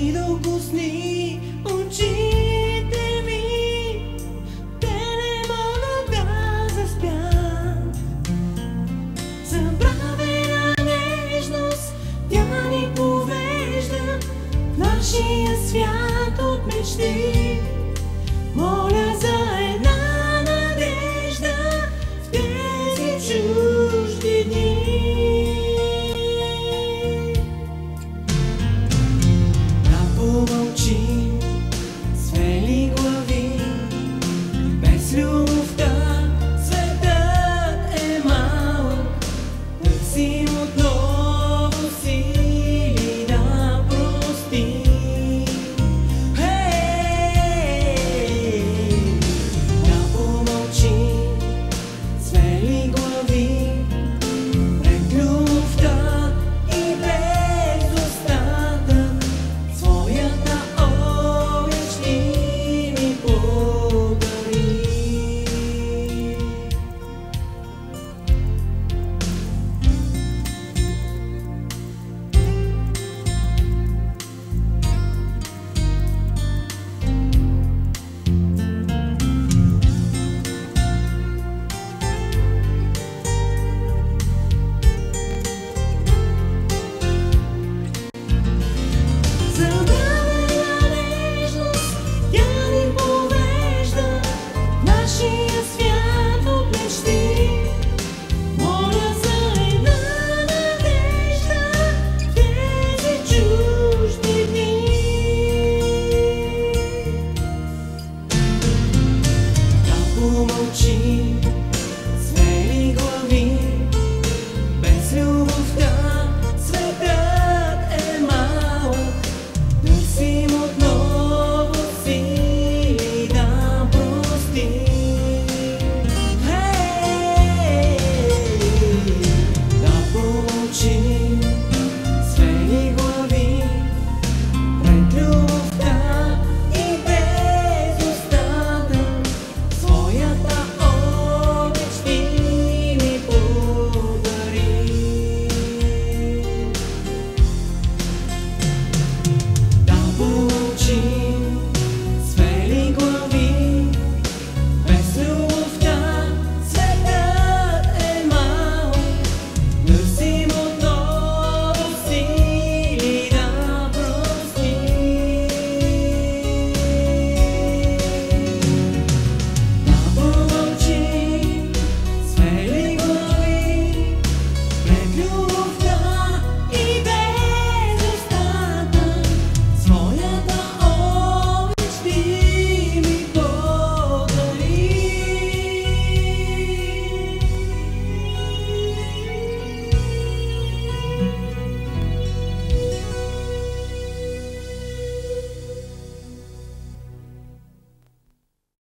и докосни очите ми, те не могат да заспят. Забравена нежност, тя ни повежда в нашия свят от мечти. Моля за една надежда в тези чужди дни. Да помълчим с вели глави, без любовта светът е малък. Търсим отново сили да простим. Помолчи